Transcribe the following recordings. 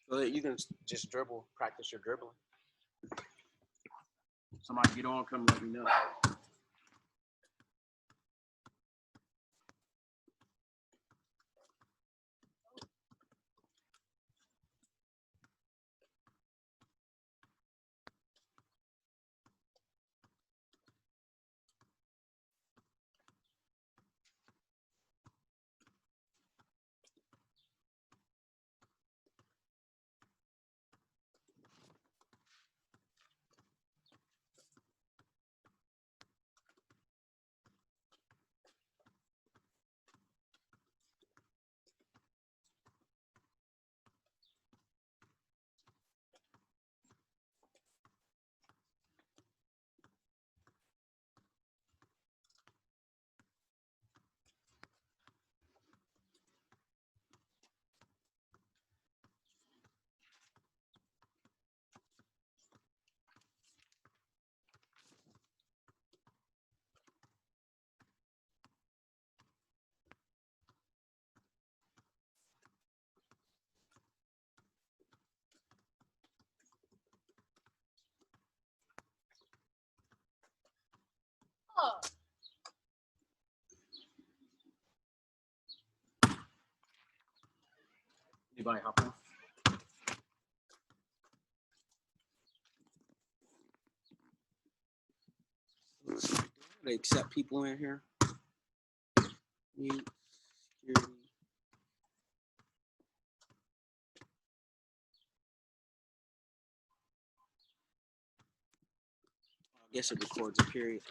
So that you can just dribble, practice your dribbling. Somebody get on, come let me know. Anybody hop on? They accept people in here. Mute, security. I guess it records a period.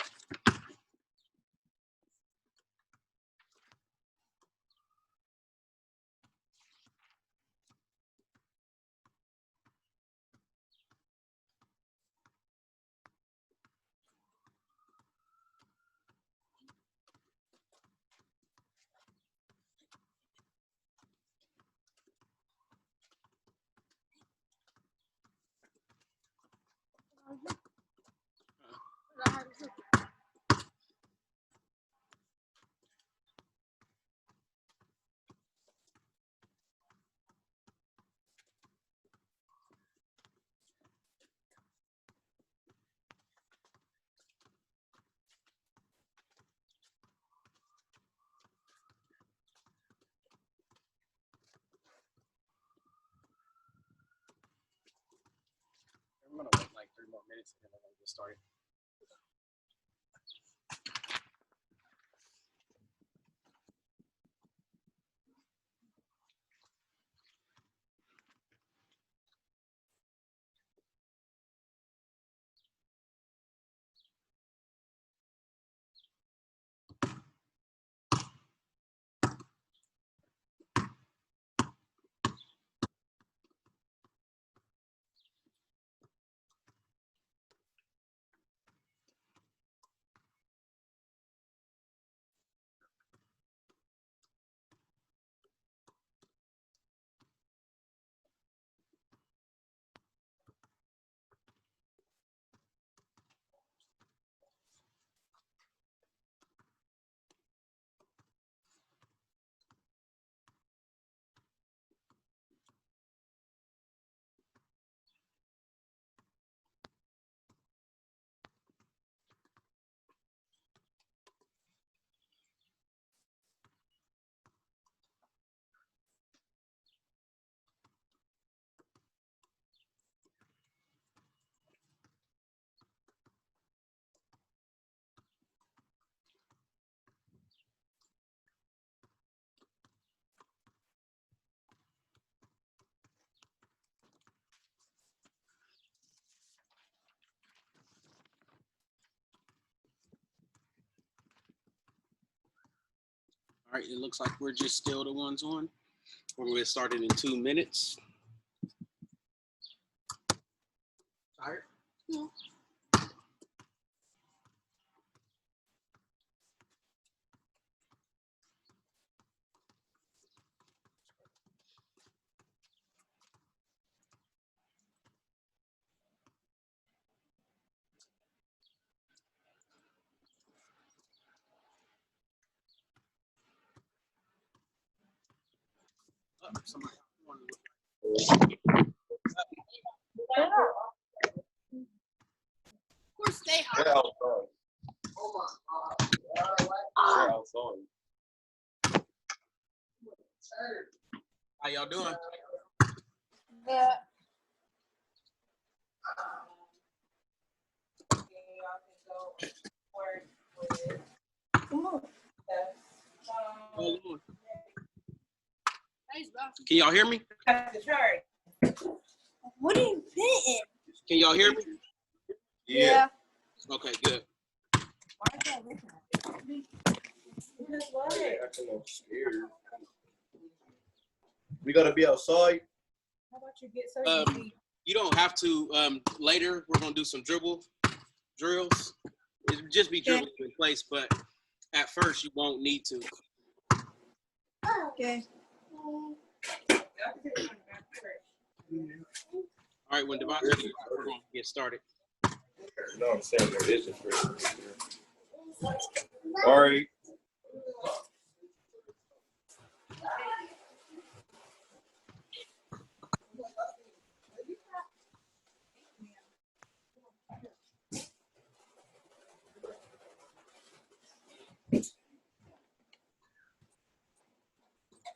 I'm gonna wait like 3 more minutes and then we're gonna get started. All right, it looks like we're just still the ones on. We're going to start it in 2 minutes. Tired? No. Oh, somebody wanted to look like Come on. Hold on. Can y'all hear me? What are you hitting? Can y'all hear me? Yeah. Okay, good. We gotta be outside. How about you get so You don't have to. Later, we're gonna do some drills. It'll just be dribbling in place, but at first you won't need to. Okay. All right, when Devontae gets back, we're gonna get started. No, I'm saying there is a first. All right.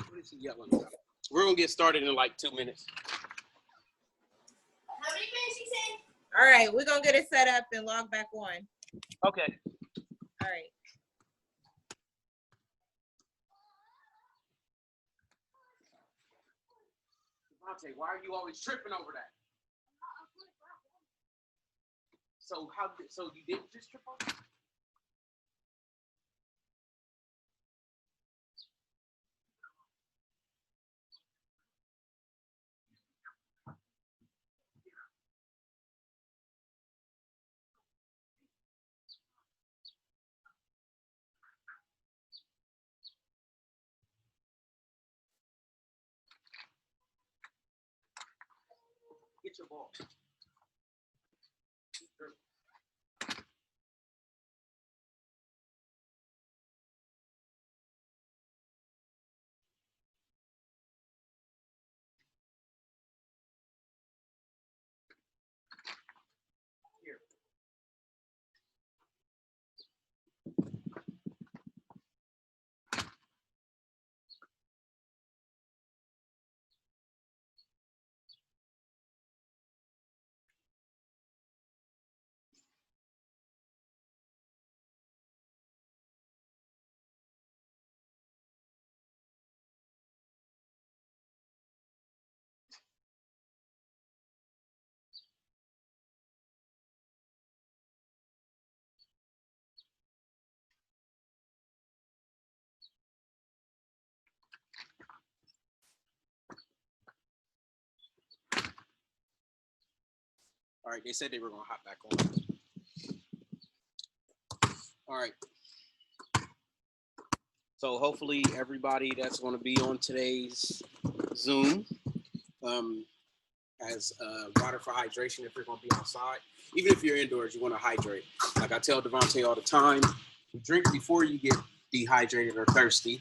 What is he yelling about? We're gonna get started in like 2 minutes. How many minutes you said? All right, we're gonna get it set up and log back on. Okay. All right. Devontae, why are you always tripping over that? So you didn't just trip over that? Get your ball. Here. All right, they said they were gonna hop back on. All right. So hopefully everybody that's going to be on today's Zoom has water for hydration if you're going to be outside. Even if you're indoors, you want to hydrate. Like I tell Dauntea all the time, drink before you get dehydrated or thirsty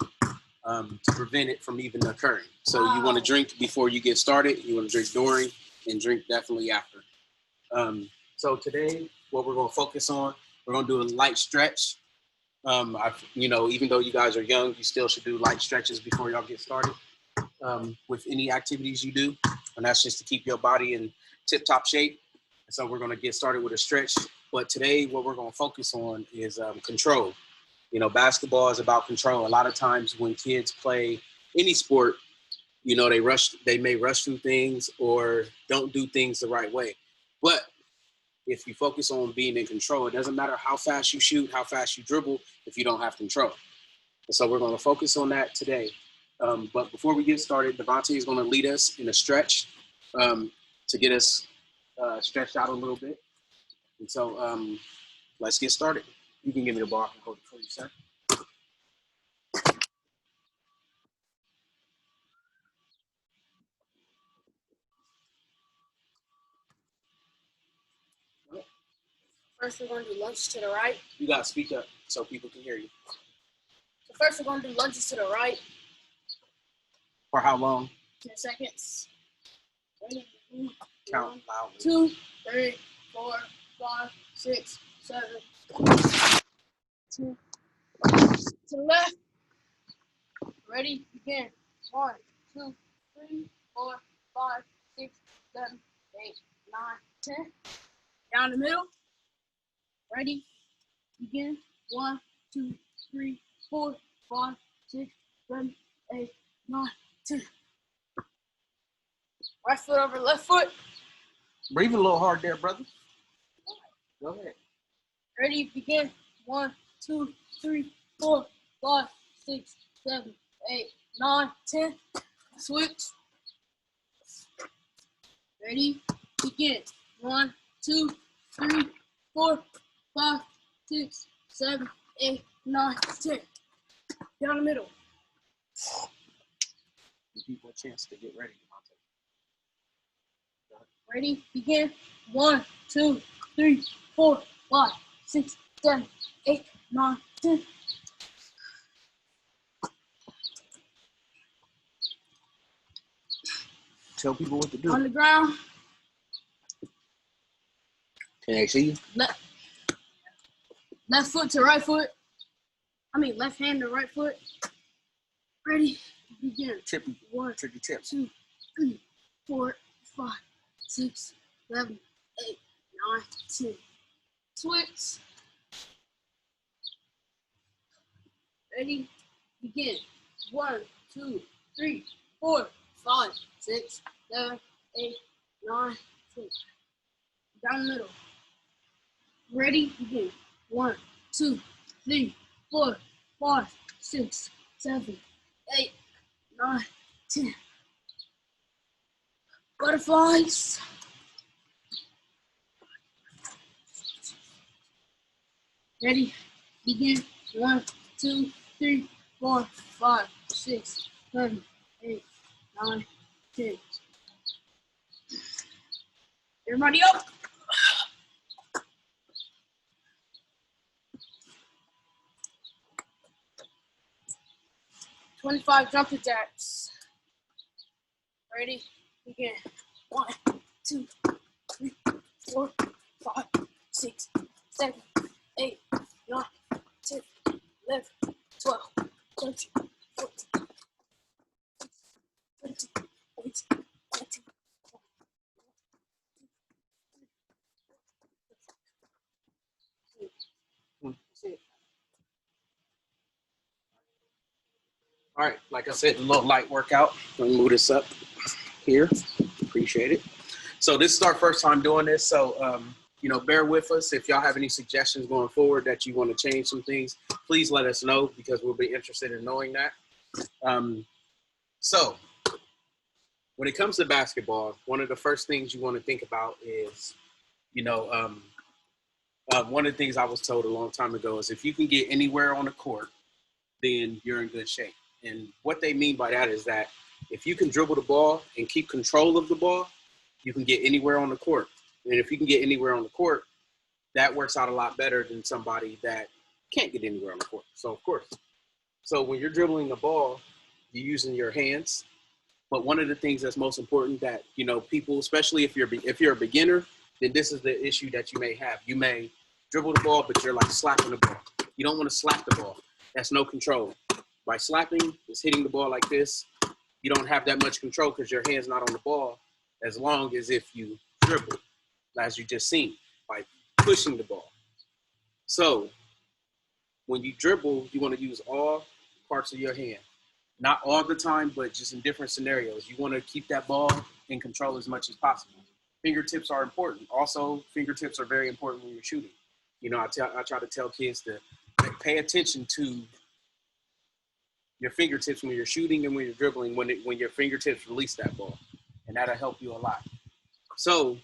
to prevent it from even occurring. So you want to drink before you get started. You want to drink during and drink definitely after. So today, what we're going to focus on, we're going to do a light stretch. Even though you guys are young, you still should do light stretches before y'all get started with any activities you do. And that's just to keep your body in tip-top shape. So we're going to get started with a stretch. But today, what we're going to focus on is control. Basketball is about control. A lot of times when kids play any sport, they may rush through things or don't do things the right way. But if you focus on being in control, it doesn't matter how fast you shoot, how fast you dribble, if you don't have control. And so we're going to focus on that today. But before we get started, Dauntea is going to lead us in a stretch to get us stretched out a little bit. And so let's get started. You can give me the ball. I can hold it for you, sir. First, we're going to do lunges to the right. You got to speak up so people can hear you. So first, we're going to do lunges to the right. For how long? 10 seconds. Ready? Count loudly. 2, 3, 4, 5, 6, 7. 2. To the left. Ready? Begin. 1, 2, 3, 4, 5, 6, 7, 8, 9, 10. Down the middle. Ready? Begin. 1, 2, 3, 4, 5, 6, 7, 8, 9, 10. Right foot over left foot. Breathe a little hard there, brother. Go ahead. Ready? Begin. 1, 2, 3, 4, 5, 6, 7, 8, 9, 10. Switch. Ready? Begin. 1, 2, 3, 4, 5, 6, 7, 8, 9, 10. Down the middle. Give people a chance to get ready. Ready? Begin. 1, 2, 3, 4, 5, 6, 7, 8, 9, 10. Tell people what to do. On the ground. Can they see you? Left foot to right foot. Left hand to right foot. Ready? Begin. Trippy. 1, Tricky tips. 2, 3, 4, 5, 6, 7, 8, 9, 10. Switch. Ready? Begin. 1, 2, 3, 4, 5, 6, 7, 8, 9, 10. Down the middle. Ready? Begin. 1, 2, 3, 4, 5, 6, 7, 8, 9, 10. Butterflies. Ready? Begin. 1, 2, 3, 4, 5, 6, 7, 8, 9, 10. Everybody up. 25 jumping jacks. Ready? Begin. 1, 2, 3, 4, 5, 6, 7, 8, 9, 10, 11, 12, 13, 14, 15, 18, 19, 20. All right, like I said, a little light workout. Let me move this up here. Appreciate it. So this is our first time doing this. So, bear with us. If y'all have any suggestions going forward that you want to change some things, please let us know because we'll be interested in knowing that. So when it comes to basketball, one of the first things you want to think about is, one of the things I was told a long time ago is if you can get anywhere on the court, then you're in good shape. And what they mean by that is that if you can dribble the ball and keep control of the ball, you can get anywhere on the court. And if you can get anywhere on the court, that works out a lot better than somebody that can't get anywhere on the court. So, of course. So when you're dribbling the ball, you're using your hands. But one of the things that's most important that, people, especially if you're a beginner, then this is the issue that you may have. You may dribble the ball, but you're like slapping the ball. You don't want to slap the ball. That's no control. By slapping, it's hitting the ball like this. You don't have that much control because your hand's not on the ball as long as if you dribble, as you just seen, by pushing the ball. So when you dribble, you want to use all parts of your hand. Not all the time, but just in different scenarios. You want to keep that ball in control as much as possible. Fingertips are important. Also, fingertips are very important when you're shooting. I try to tell kids to pay attention to your fingertips when you're shooting and when you're dribbling, when your fingertips release that ball. And that'll help you a lot. So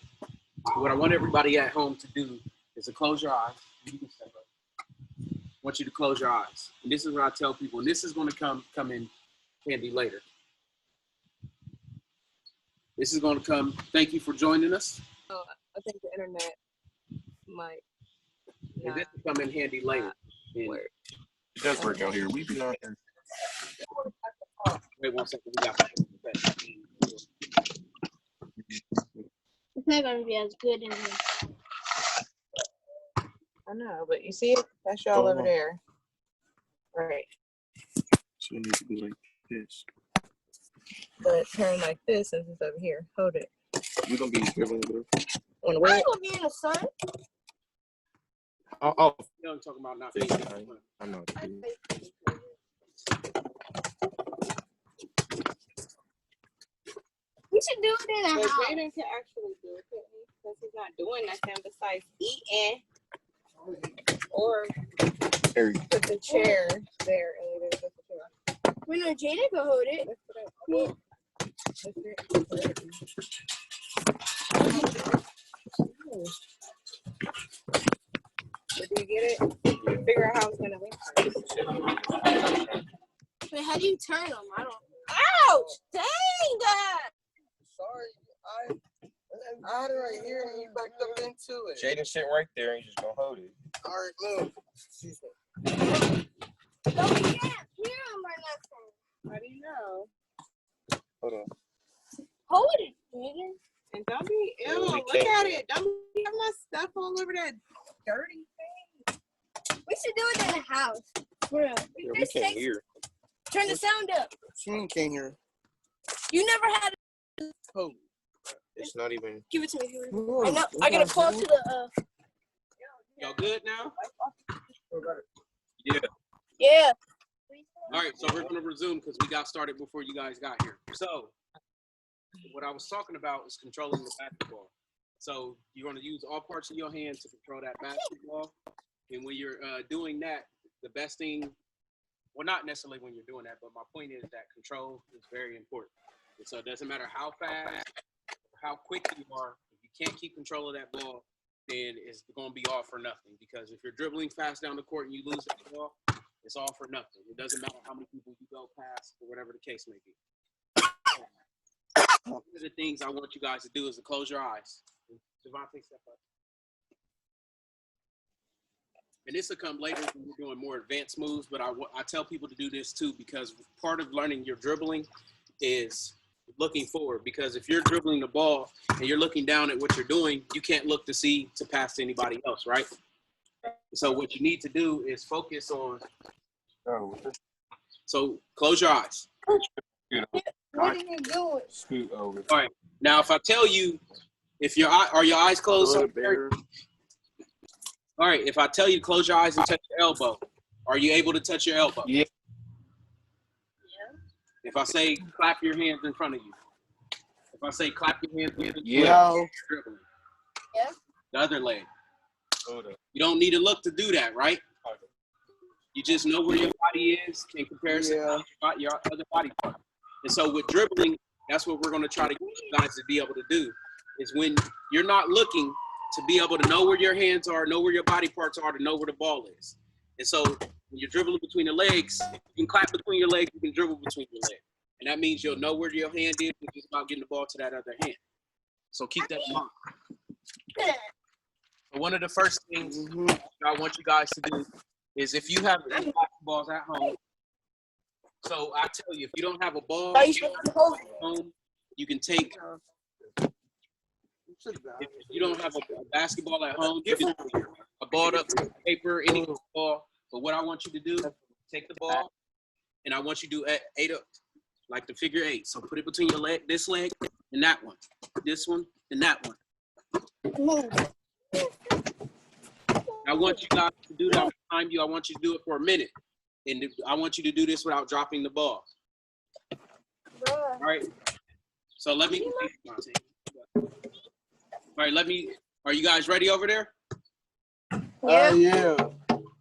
what I want everybody at home to do is to close your eyes. You can step up. I want you to close your eyes. And this is what I tell people, and this is going to come in handy later. This is going to come. Thank you for joining us. I think the internet might. And this will come in handy later. Work. It does work out here. We be out here. Wait 1 second. We got that. It's not going to be as good in here. I know, but you see it? That's y'all over there. Right. So it needs to be like this. But turn like this since it's over here. Hold it. You gonna be dribbling, bro? On I where? ain't gonna be in the sun. Oh, You know, I'm talking about not yeah, being. I know. We should do it in a But house. Jaden can actually do it, because he's not doing nothing besides eating or Harry. put the chair there and then put the chair. We know Jada can hold it. But do you get it? Figure out how it's gonna link first. But how do you turn them? I don't. Ouch! Dang that! Sorry, I had it right here and you backed up into it. Jaden sit right there and you just gonna hold it. All right, move. No, we can't hear them or nothing. How do you know? Hold on. Hold it, Jada. And don't be Yeah, ew. we Look can't. at it. Don't have my stuff all over that dirty thing. We should do it in the house. For real. Yeah, we Just can't take- hear. Turn the sound up. She can't hear. You never had Oh, It's not even. Give it to me. I know. I gotta pull to the. Y'all good now? Yeah. All right, so we're going to resume because we got started before you guys got here. So, what I was talking about is controlling the basketball. So, you're going to use all parts of your hand to control that basketball. And when you're doing that, the best thing, well, not necessarily when you're doing that, but my point is that control is very important. And so, it doesn't matter how fast, how quick you are, if you can't keep control of that ball, then it's going to be all for nothing. Because if you're dribbling fast down the court and you lose that ball, it's all for nothing. It doesn't matter how many people you go past or whatever the case may be. One of the things I want you guys to do is to close your eyes. Devontae, step up. And this will come later when we're doing more advanced moves, but I tell people to do this too because part of learning your dribbling is looking forward. Because if you're dribbling the ball and you're looking down at what you're doing, you can't look to see to pass to anybody else, right? So what you need to do is focus on. So close your eyes. What are you doing? Scoot over. All right. Now, if I tell you, if your eye, are your eyes closed? All right. If I tell you to close your eyes and touch your elbow, are you able to touch your elbow? Yeah. If I say clap your hands in front of you. If I say clap your hands in front of you. Yeah. You're dribbling. Yeah. The other leg. Hold up. You don't need to look to do that, right? You just know where your body is in comparison to your other body part. And so with dribbling, that's what we're going to try to get you guys to be able to do, is when you're not looking, to be able to know where your hands are, know where your body parts are, to know where the ball is. And so when you're dribbling between the legs, you can clap between your legs, you can dribble between your legs. And that means you'll know where your hand is, it's just about getting the ball to that other hand. So keep that in mind. So one of the first things I want you guys to do is if you have basketballs at home, so I tell you, if you don't have a ball at home, you can take, if you don't have a basketball at home, you can take a ball up paper, any ball. But what I want you to do, take the ball, and I want you to do 8 up, like the figure 8. So put it between your leg, this leg, and that one, this one, and that one. I want you guys to do that time you. I want you to do it for a minute. And I want you to do this without dropping the ball. All right. So let me. All right. Are you guys ready over there? Yeah. yeah. All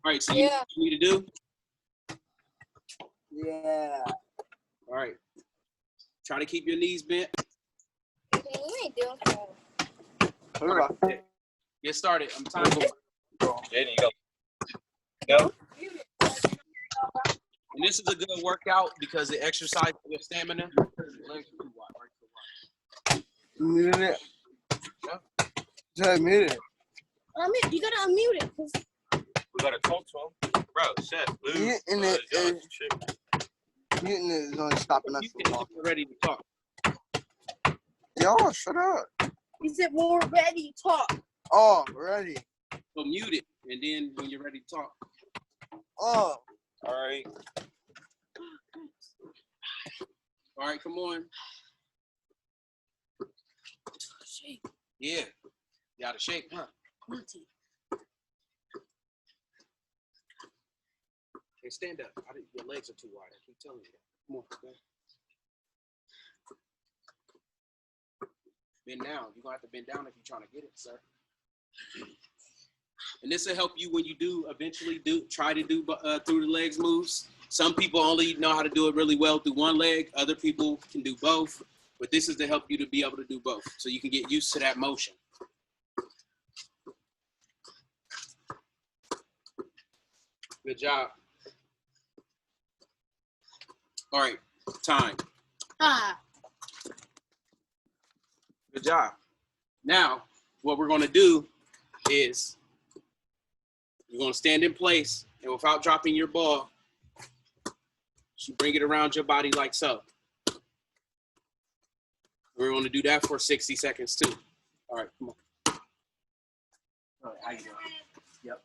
right. So you know what you need to do? Yeah. All right. Try to keep your knees bent. You ain't doing that. All right. Get started. I'm time for. Jaden, you go. And this is a good workout because it exercises your stamina. Mute it. Just mute it. You gotta unmute it. We gotta talk to him. Bro, Seth, move. Muting it is only stopping us You from can talking. get ready to talk. Y'all, shut up. He said we're ready to talk. Oh, ready. So mute it, and then when you're ready to talk. Oh. All right. All right, come on. Yeah. You out of shape, huh? Guilty. Hey, stand up. Your legs are too wide. I keep telling you that. Come on, man. Bend down. You're going to have to bend down if you're trying to get it, sir. And this will help you when you do eventually try to do through the legs moves. Some people only know how to do it really well through one leg. Other people can do both. But this is to help you to be able to do both. So you can get used to that motion. Good job. All right, time. Ah. Good job. Now, what we're going to do is you're going to stand in place, and without dropping your ball, you bring it around your body like so. We're going to do that for 60 seconds too. All right, come on. All right, how you doing? Yep.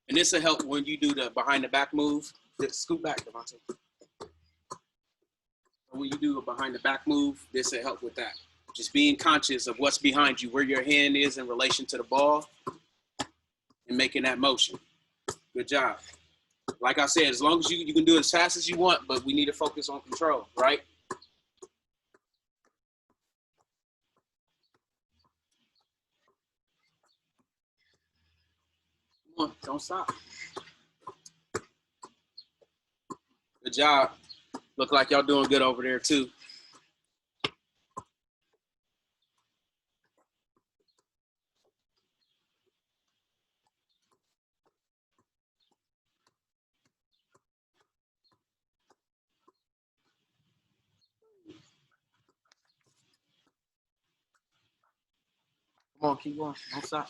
And this will help when you do the behind the back move. Scoot back, Dauntea. When you do a behind the back move, this will help with that. Just being conscious of what's behind you, where your hand is in relation to the ball, and making that motion. Good job. Like I said, as long as you can do it as fast as you want, but we need to focus on control, right? Come on, don't stop. Good job. Look like y'all doing good over there too. Come on, keep going. Don't stop.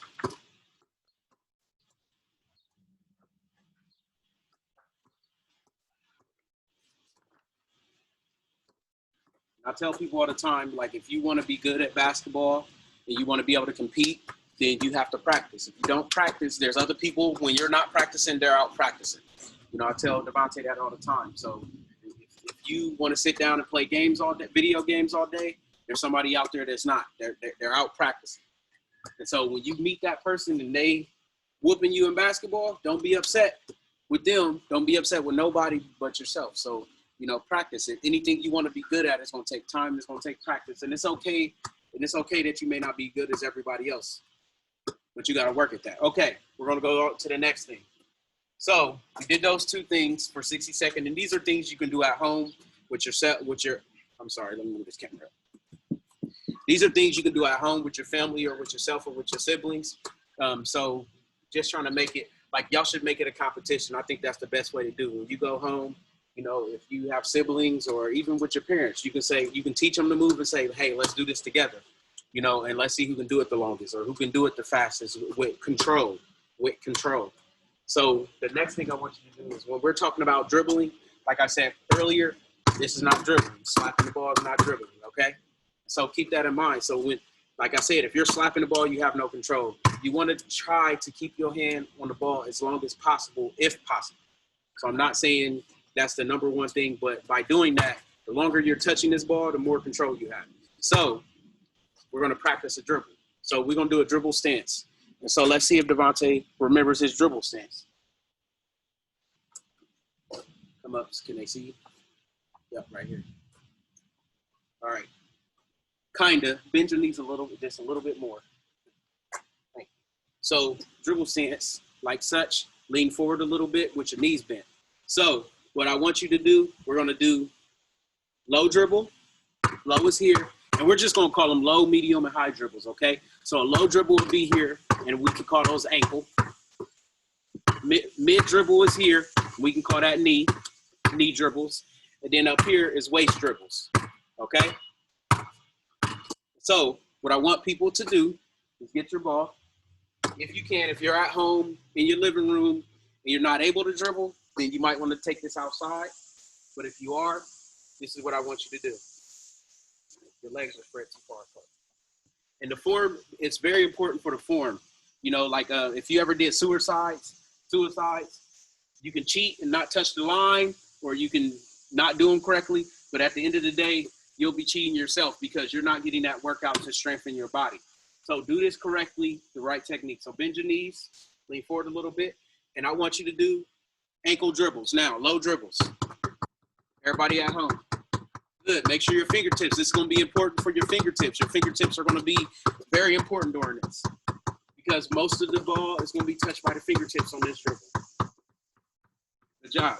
I tell people all the time, like, if you want to be good at basketball and you want to be able to compete, then you have to practice. If you don't practice, there's other people, when you're not practicing, they're out practicing. You know, I tell Dauntea that all the time. So if you want to sit down and play games all day, video games all day, there's somebody out there that's not. They're out practicing. And so when you meet that person and they whooping you in basketball, don't be upset with them. Don't be upset with nobody but yourself. So, you know, practice it. Anything you want to be good at, it's going to take time. It's going to take practice. And it's okay. And it's okay that you may not be good as everybody else, but you got to work at that. Okay, we're going to go to the next thing. So we did those two things for 60 seconds. And these are things you can do at home with I'm sorry, let me move this camera up. These are things you can do at home with your family or with yourself or with your siblings. So just trying to make it, like, y'all should make it a competition. I think that's the best way to do it. When you go home, you know, if you have siblings or even with your parents, you can teach them to move and say, hey, let's do this together, you know, and let's see who can do it the longest or who can do it the fastest with control. So the next thing I want you to do is when we're talking about dribbling, like I said earlier, this is not dribbling. Slapping the ball is not dribbling, okay? So keep that in mind. So when, like I said, if you're slapping the ball, you have no control. You want to try to keep your hand on the ball as long as possible, if possible. So I'm not saying that's the number one thing, but by doing that, the longer you're touching this ball, the more control you have. So we're going to practice a dribble. So we're going to do a dribble stance. And so let's see if Dauntea remembers his dribble stance. Come up. Can they see you? Yep, right here. All right. Kinda. Bend your knees just a little bit more. Thank you. So dribble stance, like such. Lean forward a little bit with your knees bent. So what I want you to do, we're going to do low dribble. Low is here. And we're just going to call them low, medium, and high dribbles, okay? So a low dribble would be here, and we can call those ankle. Mid dribble is here. We can call that knee dribbles. And then up here is waist dribbles, okay? So what I want people to do is get your ball. If you can, if you're at home in your living room and you're not able to dribble, then you might want to take this outside. But if you are, this is what I want you to do. Your legs are spread too far apart. And the form, it's very important for the form. You know, like if you ever did suicides, you can cheat and not touch the line, or you can not do them correctly. But at the end of the day, you'll be cheating yourself because you're not getting that workout to strengthen your body. So do this correctly, the right technique. So bend your knees, lean forward a little bit, and I want you to do ankle dribbles. Now, low dribbles. Everybody at home. Good. Make sure your fingertips, this is going to be important for your fingertips. Your fingertips are going to be very important during this because most of the ball is going to be touched by the fingertips on this dribble. Good job.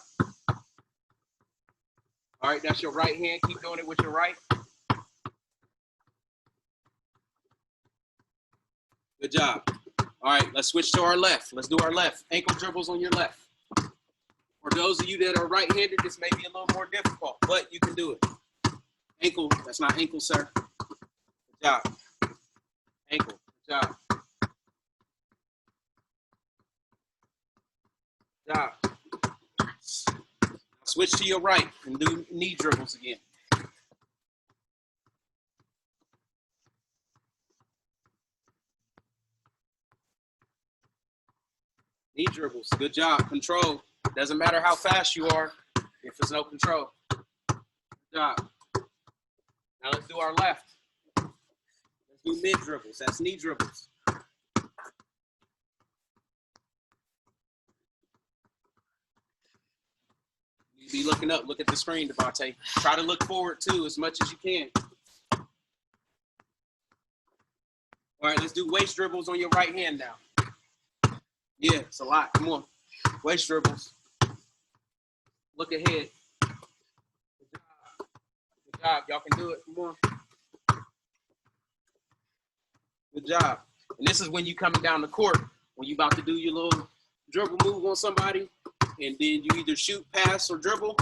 All right, that's your right hand. Keep doing it with your right. Good job. All right, let's switch to our left. Let's do our left. Ankle dribbles on your left. For those of you that are right-handed, this may be a little more difficult, but you can do it. Ankle, that's not ankle, sir. Good job. Ankle, good job. Good job. Switch to your right and do knee dribbles again. Knee dribbles, good job. Control. Doesn't matter how fast you are if there's no control. Good job. Now let's do our left. Let's do mid dribbles. That's knee dribbles. You be looking up. Look at the screen, Dauntea. Try to look forward too as much as you can. All right, let's do waist dribbles on your right hand now. Yeah, it's a lot. Come on. Waist dribbles. Look ahead. Good job. Good job. Y'all can do it. Come on. Good job. And this is when you coming down the court, when you about to do your little dribble move on somebody, and then you either shoot, pass, or dribble.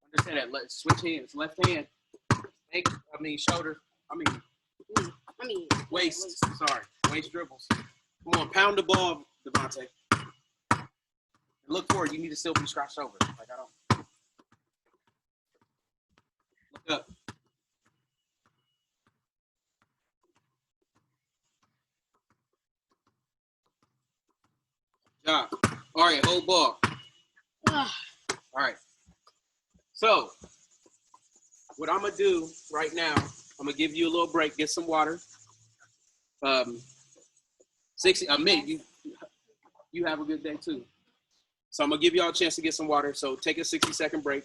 Understand that. Let's switch hands. Left hand. Shoulder. Waist. Sorry. Waist dribbles. Come on, pound the ball, Dauntea. Look forward. You need to still be scratched over. Like I don't. Look up. Good job. All right, hold ball. All right. So, what I'm gonna do right now, I'm gonna give you a little break. Get some water. 60. You have a good day too. So I'm gonna give y'all a chance to get some water. So take a 60-second break,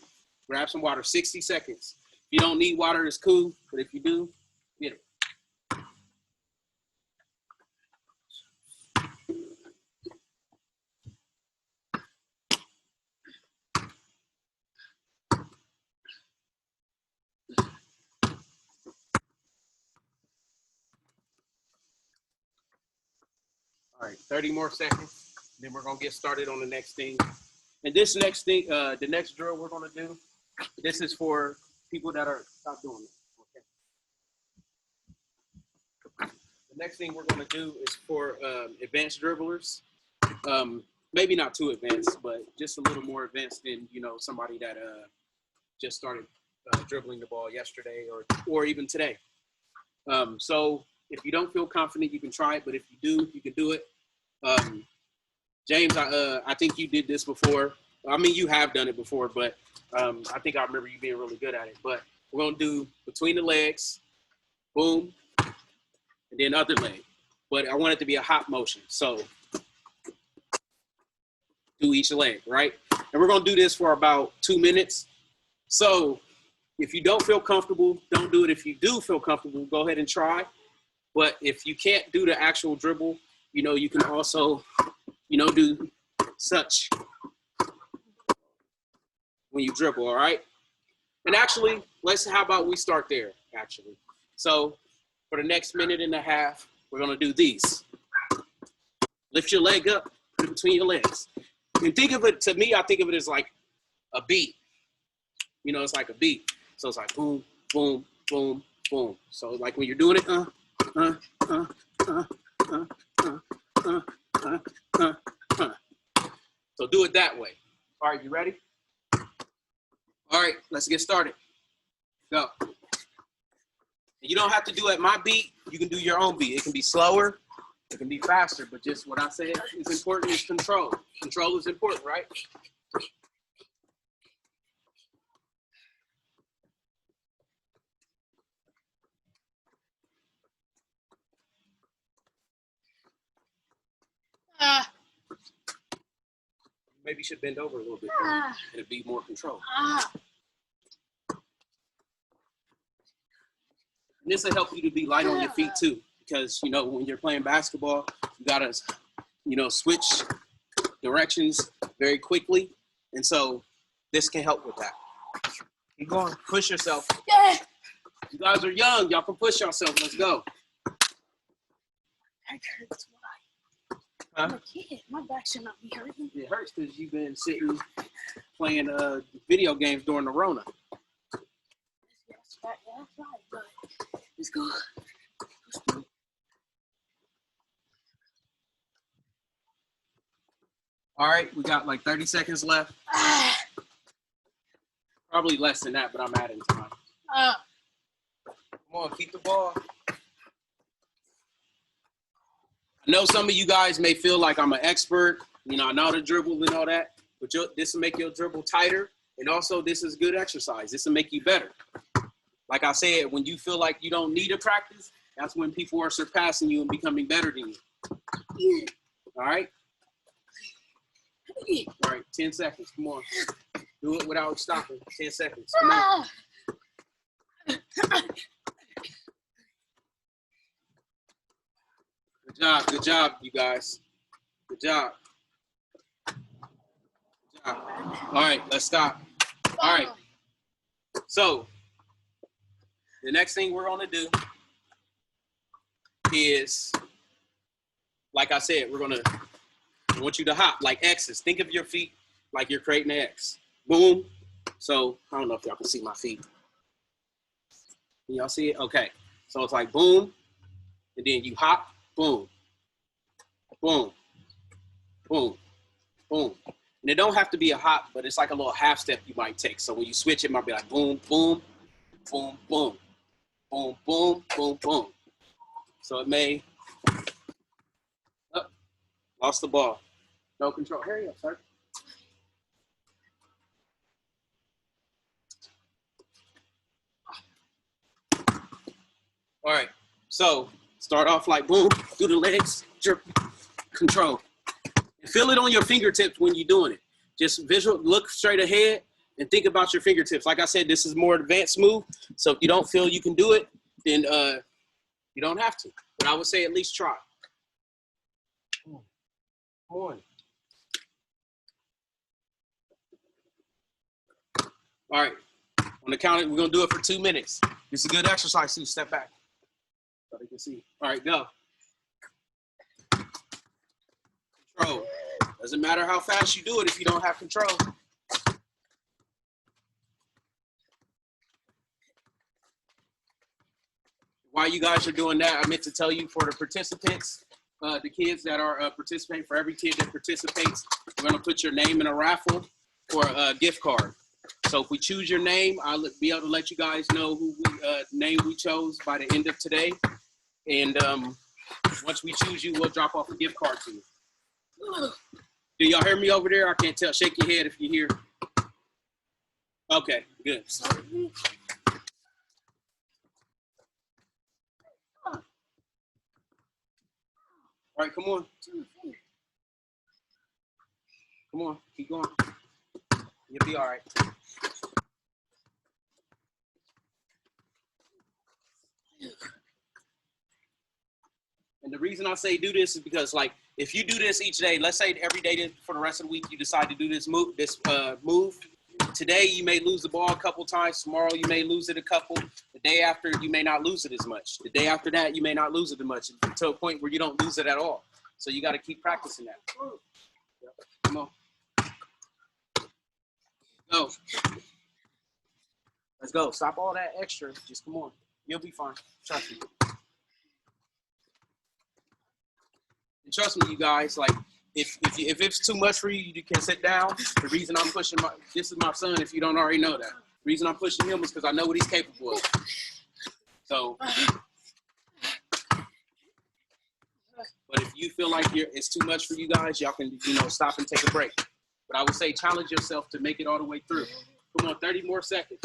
grab some water, 60 seconds. If you don't need water, it's cool. But if you do, get it. All right, 30 more seconds. Then we're gonna get started on the next thing. And this next thing, the next drill we're gonna do, this is for people that are, stop doing it, okay? The next thing we're gonna do is for advanced dribblers. Maybe not too advanced, but just a little more advanced than, somebody that just started dribbling the ball yesterday or even today. So if you don't feel confident, you can try it, but if you do, you can do it. James, I think you did this before. I mean, you have done it before, but I think I remember you being really good at it. But we're going to do between the legs, boom, and then other leg. But I want it to be a hop motion. So do each leg, right? And we're going to do this for about 2 minutes. So if you don't feel comfortable, don't do it. If you do feel comfortable, go ahead and try. But if you can't do the actual dribble, you can also, do such when you dribble, all right? And actually, how about we start there, actually. So for the next minute and a half, we're gonna do these. Lift your leg up, put it between your legs. And think of it, to me, I think of it as like a beat. It's like a beat. So it's like boom, boom, boom, boom. So like when you're doing it, So do it that way. All right, you ready? All right, let's get started. Go. You don't have to do at my beat. You can do your own beat. It can be slower. It can be faster. But just what I said is important is control. Control is important, right? Maybe you should bend over a little bit. It'll be more control. And this will help you to be light on your feet too, because you know when you're playing basketball, you gotta, you know, switch directions very quickly, and so this can help with that. Keep going, push yourself. Yeah. You guys are young, y'all can push yourself. Let's go. That hurts. Huh? I'm a kid. My back should not be hurting. It hurts because you've been sitting playing video games during the Rona. That's right, but let's go. All right, we got like 30 seconds left. Probably less than that, but I'm adding time. Come on, keep the ball. I know some of you guys may feel like I'm an expert. You know, I know the dribble and all that, but this will make your dribble tighter. And also, this is good exercise. This will make you better. Like I said, when you feel like you don't need to practice, that's when people are surpassing you and becoming better than you. All right? All right, 10 seconds. Come on. Do it without stopping. 10 seconds. Come on. Good job, you guys. Good job. Good job. All right, let's stop. All right. So, the next thing we're gonna do is, like I said, I want you to hop like X's. Think of your feet like you're creating an X. Boom. So, I don't know if y'all can see my feet. Can y'all see it? Okay. So it's like boom, and then you hop, boom, boom, boom, boom. And it don't have to be a hop, but it's like a little half step you might take. So when you switch, it might be like boom, boom, boom, boom, boom, boom, boom, boom. So it may, lost the ball. No control. Hurry up, sir. All right, so start off like boom, do the legs, jerk, control. And feel it on your fingertips when you're doing it. Just look straight ahead and think about your fingertips. Like I said, this is more advanced move. So if you don't feel you can do it, then you don't have to. But I would say at least try. Come on. All right, on the count, we're gonna do it for 2 minutes. It's a good exercise too, step back. So they can see. All right, go. Control. Doesn't matter how fast you do it if you don't have control. While you guys are doing that, I meant to tell you for the participants, the kids that are participating, for every kid that participates, we're gonna put your name in a raffle for a gift card. So if we choose your name, I'll be able to let you guys know who name we chose by the end of today. And once we choose you, we'll drop off a gift card to you. Do y'all hear me over there? I can't tell. Shake your head if you hear. Okay, good. All right, come on. Come on, keep going. You'll be all right. And the reason I say do this is because, like, if you do this each day, let's say every day for the rest of the week, you decide to do this move. Today, you may lose the ball a couple times. Tomorrow, you may lose it a couple. The day after, you may not lose it as much. The day after that, you may not lose it as much, to a point where you don't lose it at all. So you got to keep practicing that. Come on. Go. Let's go. Stop all that extra. Just come on. You'll be fine. Trust me. And trust me, you guys, like, if it's too much for you, you can sit down. The reason I'm pushing this is my son, if you don't already know that. The reason I'm pushing him is because I know what he's capable of. So, but if you feel like it's too much for you guys, y'all can, stop and take a break. But I would say challenge yourself to make it all the way through. Come on, 30 more seconds.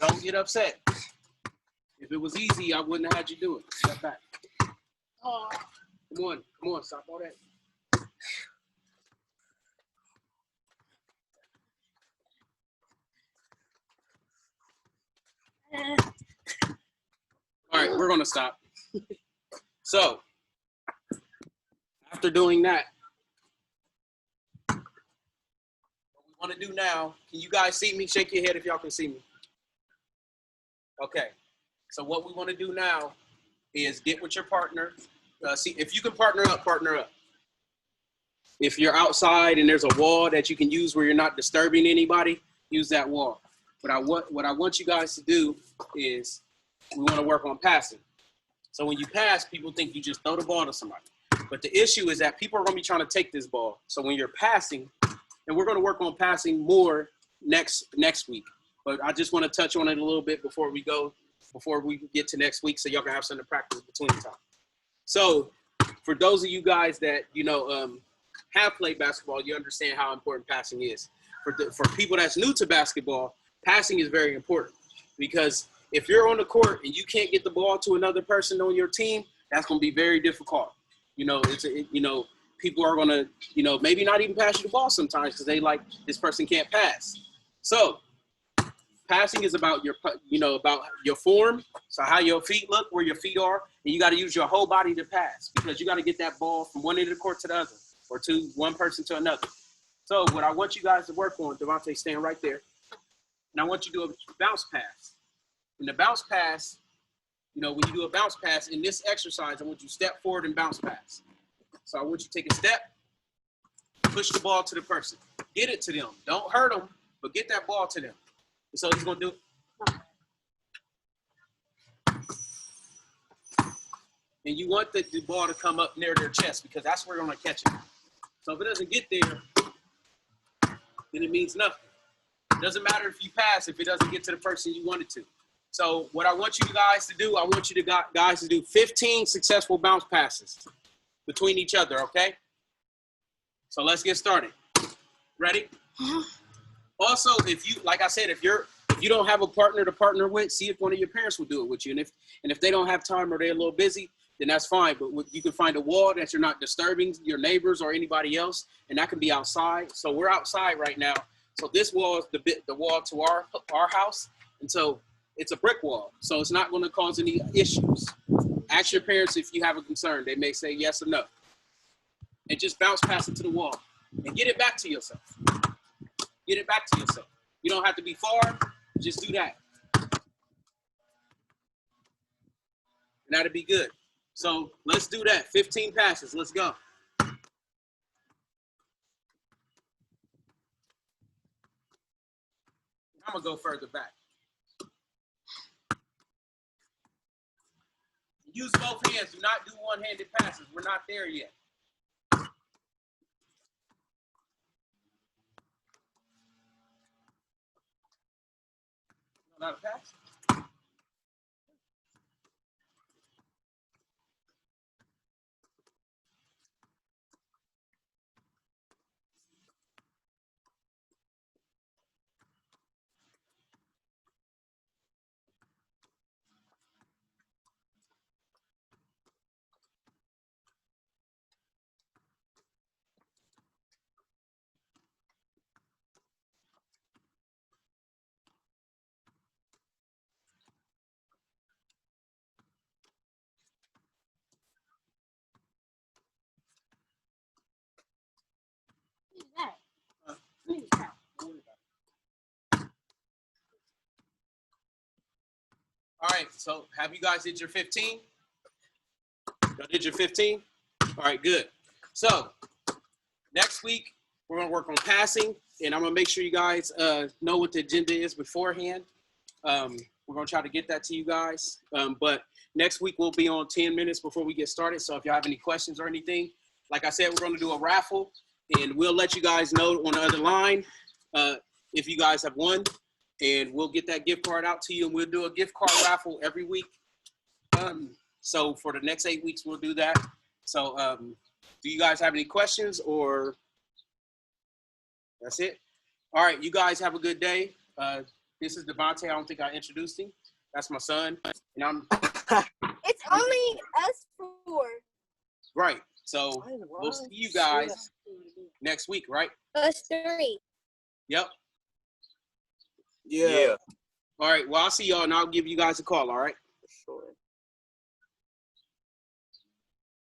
Don't get upset. If it was easy, I wouldn't have had you do it. Step back. Oh. Come on, stop all that. All right, we're gonna stop. So, after doing that, what we want to do now, can you guys see me? Shake your head if y'all can see me. Okay, so what we want to do now is get with your partner. See, if you can partner up, partner up. If you're outside and there's a wall that you can use where you're not disturbing anybody, use that wall. But what I want you guys to do is we want to work on passing. So when you pass, people think you just throw the ball to somebody. But the issue is that people are going to be trying to take this ball. So when you're passing, and we're going to work on passing more next week. But I just want to touch on it a little bit before we get to next week, so y'all can have something to practice between time. So for those of you guys that, have played basketball, you understand how important passing is. For people that's new to basketball, passing is very important, because if you're on the court and you can't get the ball to another person on your team, that's going to be very difficult. People are going to, maybe not even pass you the ball sometimes because they like, this person can't pass. So passing is about about your form. So how your feet look, where your feet are, and you got to use your whole body to pass, because you got to get that ball from one end of the court to the other, or to one person to another. So what I want you guys to work on, Dauntea, stand right there, and I want you to do a bounce pass. In the bounce pass, when you do a bounce pass in this exercise, I want you to step forward and bounce pass. So I want you to take a step, push the ball to the person, get it to them. Don't hurt them, but get that ball to them. And so he's gonna do it. And you want the ball to come up near their chest, because that's where you're gonna catch it. So if it doesn't get there, then it means nothing. It doesn't matter if you pass if it doesn't get to the person you want it to. So what I want you guys to do, I want you guys to do 15 successful bounce passes between each other, okay? So let's get started. Ready? Also, if you, like I said, if you don't have a partner to partner with, see if one of your parents will do it with you. And if they don't have time or they're a little busy, then that's fine. But you can find a wall that you're not disturbing your neighbors or anybody else, and that can be outside. So we're outside right now. So this wall is the wall to our house, and so it's a brick wall. So it's not going to cause any issues. Ask your parents if you have a concern. They may say yes or no. And just bounce past it to the wall and get it back to yourself. Get it back to yourself. You don't have to be far. Just do that. And that'll be good. So let's do that. 15 passes. Let's go. I'm going to go further back. Use both hands. Do not do one-handed passes. We're not there yet. Not a pass? All right, so have you guys did your 15? Y'all did your 15? All right, good. So next week, we're going to work on passing, and I'm going to make sure you guys know what the agenda is beforehand. We're going to try to get that to you guys. But next week, we'll be on 10 minutes before we get started. So if y'all have any questions or anything, like I said, we're going to do a raffle, and we'll let you guys know on the other line if you guys have won. And we'll get that gift card out to you, and we'll do a gift card raffle every week. So for the next 8 weeks, we'll do that. So do you guys have any questions, or that's it? All right, you guys have a good day. This is Dauntea. I don't think I introduced him. That's my son. And I'm. It's only us four. Right. So we'll see you guys next week, right? Us three. Yep. Yeah. All right. Well, I'll see y'all and I'll give you guys a call. All right.